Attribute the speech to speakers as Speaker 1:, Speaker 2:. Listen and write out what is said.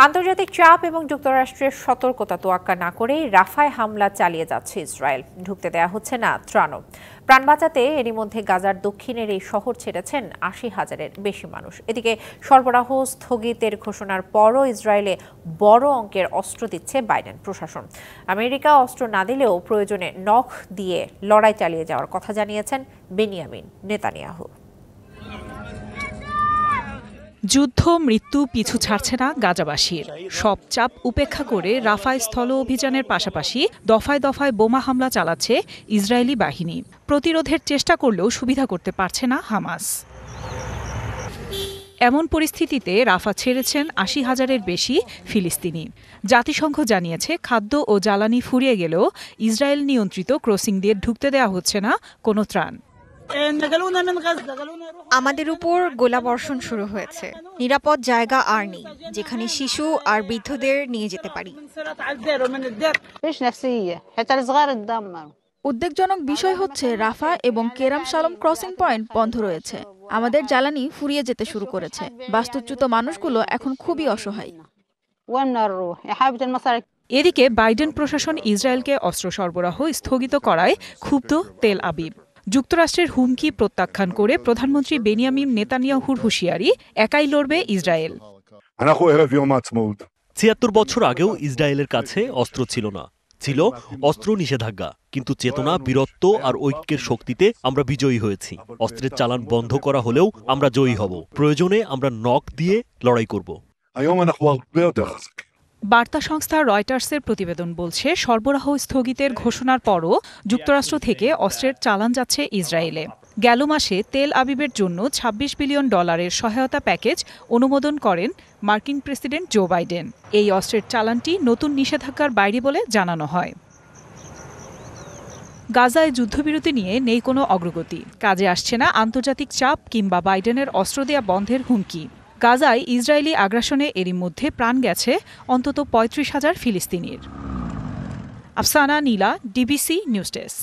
Speaker 1: আন্তর্জাতিক চাপ এবং যুক্তরাষ্ট্রের সতর্কতা তোয়াক্কা না করেই রাফায় হামলা চালিয়ে যাচ্ছে ইসরায়েল। ঢুকতে দেয়া হচ্ছে না ত্রাণও। প্রাণ বাঁচাতে এরই মধ্যে গাজার দক্ষিণের এই শহর ছেড়েছেন ৮০,০০০-এর বেশি মানুষ। এদিকে সরবরাহ স্থগিতের ঘোষণার পরও ইসরায়েলে বড় অঙ্কের অস্ত্র দিচ্ছে বাইডেন প্রশাসন। আমেরিকা অস্ত্র না দিলেও প্রয়োজনে নখ দিয়ে লড়াই চালিয়ে যাওয়ার কথা জানিয়েছেন বেনিয়ামিন নেতানিয়াহু।
Speaker 2: যুদ্ধ মৃত্যু পিছু ছাড়ছে না গাজাবাসীর। সব চাপ উপেক্ষা করে রাফায় স্থল অভিযানের পাশাপাশি দফায় দফায় বোমা হামলা চালাচ্ছে ইসরায়েলি বাহিনী। প্রতিরোধের চেষ্টা করলেও সুবিধা করতে পারছে না হামাস। এমন পরিস্থিতিতে রাফা ছেড়েছেন ৮০,০০০-এর বেশি ফিলিস্তিনি। জাতিসংঘ জানিয়েছে খাদ্য ও জ্বালানি ফুরিয়ে গেলেও ইসরায়েল নিয়ন্ত্রিত ক্রসিং দিয়ে ঢুকতে দেওয়া হচ্ছে না কোনো ত্রাণ।
Speaker 3: আমাদের উপর গোলাবর্ষণ শুরু হয়েছে। নিরাপদ জায়গা আর নেই যেখানে শিশু আর বৃদ্ধদের নিয়ে যেতে পারি।
Speaker 4: উদ্বেগজনক বিষয় হচ্ছে রাফা এবং কেরাম শালম ক্রসিং পয়েন্ট বন্ধ রয়েছে। আমাদের জ্বালানি ফুরিয়ে যেতে শুরু করেছে। বাস্তুচ্যুত মানুষগুলো এখন খুবই অসহায়।
Speaker 2: এদিকে বাইডেন প্রশাসন ইসরায়েলকে অস্ত্র সরবরাহ স্থগিত করায় ক্ষুব্ধ তেল আবিব। যুক্তরাষ্ট্রের হুমকি প্রত্যাখ্যান করে প্রধানমন্ত্রী বেনিয়ামিন নেতানিয়াহুর হুঁশিয়ারি, একাই লড়বে ইসরায়েল।
Speaker 5: ৭৬ বছর আগেও ইসরায়েলের কাছে অস্ত্র ছিল না, ছিল অস্ত্র নিষেধাজ্ঞা। কিন্তু চেতনা, বীরত্ব আর ঐক্যের শক্তিতে আমরা বিজয়ী হয়েছি। অস্ত্রের চালান বন্ধ করা হলেও আমরা জয়ী হব। প্রয়োজনে আমরা নখ দিয়ে লড়াই করব।
Speaker 2: বার্তা সংস্থা রয়টার্সের প্রতিবেদন বলছে, সরবরাহ স্থগিতের ঘোষণার পরও যুক্তরাষ্ট্র থেকে অস্ত্রের চালান যাচ্ছে ইসরায়েলে। গেল মাসে তেল আবিবের জন্য $২৬ বিলিয়ন সহায়তা প্যাকেজ অনুমোদন করেন মার্কিন প্রেসিডেন্ট জো বাইডেন। এই অস্ত্রের চালানটি নতুন নিষেধাজ্ঞার বাইরে বলে জানানো হয়। গাজায় যুদ্ধবিরতি নিয়ে নেই কোনো অগ্রগতি। কাজে আসছে না আন্তর্জাতিক চাপ কিংবা বাইডেনের অস্ত্র দেয়া বন্ধের হুমকি। গাজায় ইসরায়েলি আগ্রাসনে এরই মধ্যে প্রাণ গেছে অন্তত ৩৫,০০০ ফিলিস্তিনির। আফসানা নীলা, ডিবিসি নিউজ ডেস্ক।